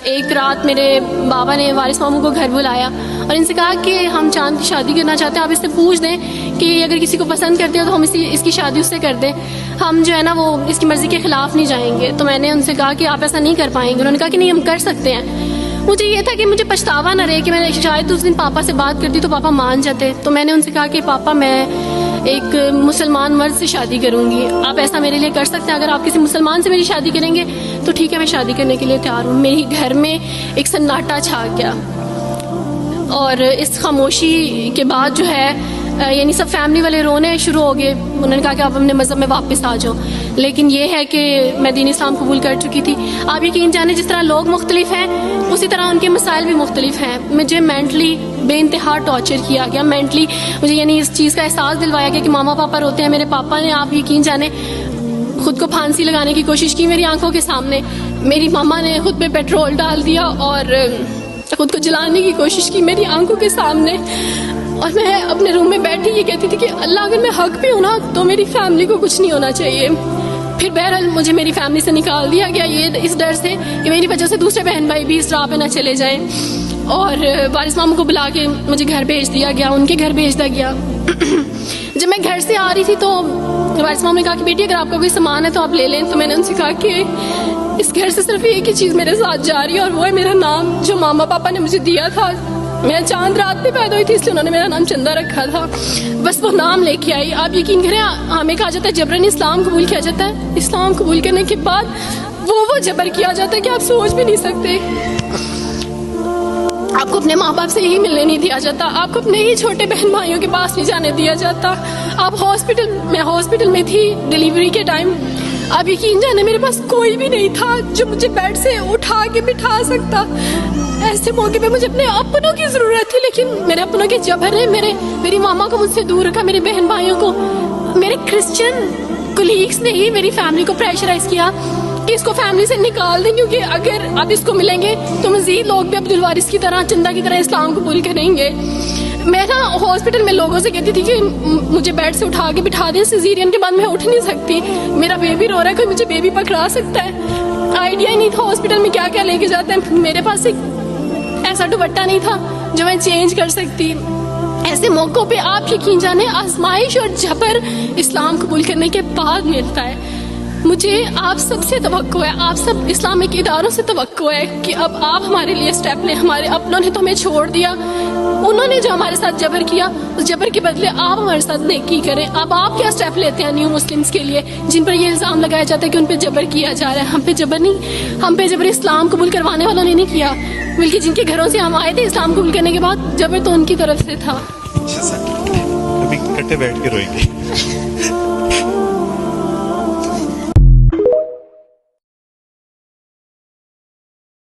ایک رات میرے بابا نے وارث ماموں کو گھر بلایا اور ان سے کہا کہ ہم چاند کی شادی کرنا چاہتے ہیں, آپ اس سے پوچھ دیں کہ اگر کسی کو پسند کرتے ہو تو ہم اس کی شادی اس سے کر دیں, ہم جو ہے نا وہ اس کی مرضی کے خلاف نہیں جائیں گے. تو میں نے ان سے کہا کہ آپ ایسا نہیں کر پائیں گے. انہوں نے کہا کہ نہیں, ہم کر سکتے ہیں. مجھے یہ تھا کہ مجھے پچھتاوا نہ رہے کہ میں نے شاید اس دن پاپا سے بات کرتی تو پاپا مان جاتے. تو میں نے ان سے کہا کہ پاپا میں ایک مسلمان مرد سے شادی کروں گی, آپ ایسا میرے لیے کر سکتے ہیں؟ اگر آپ کسی مسلمان سے میری شادی کریں گے تو ٹھیک ہے, میں شادی کرنے کے لیے تیار ہوں. میری گھر میں ایک سناٹا چھا گیا اور اس خاموشی کے بعد جو ہے یعنی سب فیملی والے رونے شروع ہو گئے. انہوں نے کہا کہ آپ اپنے مذہب میں واپس آ جاؤ. لیکن یہ ہے کہ میں دین اسلام قبول کر چکی تھی. آپ یقین جانیں جس طرح لوگ مختلف ہیں اسی طرح ان کے مسائل بھی مختلف ہیں. مجھے مینٹلی بے انتہا ٹارچر کیا گیا. مینٹلی مجھے یعنی اس چیز کا احساس دلوایا گیا کہ ماما پاپا روتے ہیں. میرے پاپا نے آپ یقین جانیں خود کو پھانسی لگانے کی کوشش کی میری آنکھوں کے سامنے. میری ماما نے خود پہ پیٹرول ڈال دیا اور خود کو جلانے کی کوشش کی میری آنکھوں کے سامنے. اور میں اپنے روم میں بیٹھی یہ کہتی تھی کہ اللہ اگر میں حق بھی ہوں نا تو میری فیملی کو کچھ نہیں ہونا چاہیے. پھر بہرحال مجھے میری فیملی سے نکال دیا گیا یہ اس ڈر سے کہ میری وجہ سے دوسرے بہن بھائی بھی اس راہ پہ نہ چلے جائیں. اور وارث ماموں کو بلا کے مجھے گھر بھیج دیا گیا, ان کے گھر بھیج دیا گیا. جب میں گھر سے آ رہی تھی تو وارث ماموں نے کہا کہ بیٹی اگر آپ کا کوئی سامان ہے تو آپ لے لیں. تو میں نے ان سے کہا کہ اس گھر سے صرف ایک ہی چیز میرے ساتھ جا رہی ہے اور وہ ہے میرا نام جو ماما پاپا نے مجھے دیا تھا. میں چاند رات میں پیدا ہوئی تھی اس لیے انہوں نے میرا نام چندہ رکھا تھا. بس وہ نام لے کے آئی. آپ یقین کریں ہمیں کہا جاتا ہے جبرن اسلام قبول کیا جاتا ہے. اسلام قبول کرنے کے بعد وہ جبر کیا جاتا ہے کہ آپ سوچ بھی نہیں سکتے. آپ کو اپنے ماں باپ سے یہی ملنے نہیں دیا جاتا, آپ کو اپنے ہی چھوٹے بہن بھائیوں کے پاس نہیں جانے دیا جاتا. آپ ہاسپٹل میں تھی ڈیلیوری کے ٹائم. آپ یقین جانے میرے پاس کوئی بھی نہیں تھا جو مجھے بیڈ سے اٹھا کے بٹھا سکتا. ایسے موقع پہ مجھے اپنے اپنوں کی ضرورت تھی, لیکن میرے اپنوں کے جبر نے میری ماما کو مجھ سے دور رکھا. میرے بہن بھائیوں کو, میرے کرسچن کولیگس نے ہی میری فیملی کو پریشرائز کیا کہ اس کو فیملی سے نکال دیں, کیونکہ اگر آپ اس کو ملیں گے تو مزید لوگ بھی عبدالوارث کی طرح چندہ کی طرح اسلام قبول کریں گے. میں نا ہاسپٹل میں لوگوں سے کہتی تھی کہ مجھے بیڈ سے اٹھا کے بٹھا دیں, سیزیرین کے بعد میں اٹھ نہیں سکتی, میرا بیبی رو رہا ہے, کوئی مجھے بیبی پکڑا سکتا ہے. آئیڈیا ہی نہیں تھا ہاسپٹل میں کیا کیا لے کے جاتے ہیں. میرے پاس ایک ایسا دوپٹہ نہیں تھا جو میں چینج کر سکتی. ایسے موقعوں پہ آپ یقین جانے آزمائش اور جبر اسلام قبول کرنے کے بعد ملتا ہے. مجھے آپ سب سے توقع ہے, آپ سب اسلامک اداروں سے توقع ہے کہ اب آپ ہمارے لیے سٹیپ لیں. ہمارے اپنوں نے تو ہمیں چھوڑ دیا, انہوں نے جو ہمارے ساتھ جبر کیا اس جبر کے بدلے آپ ہمارے ساتھ نیکی کریں. اب آپ کیا سٹیپ لیتے ہیں نیو مسلمز کے لیے جن پر یہ الزام لگایا جاتا ہے کہ ان پہ جبر کیا جا رہا ہے؟ ہم پہ جبر نہیں, ہم پہ جبر اسلام قبول کروانے والوں نے نہیں کیا, بلکہ جن کے گھروں سے ہم آئے تھے اسلام قبول کرنے کے بعد جبر تو ان کی طرف سے تھا. ابھی کٹے بیٹھ کے روئیں گے.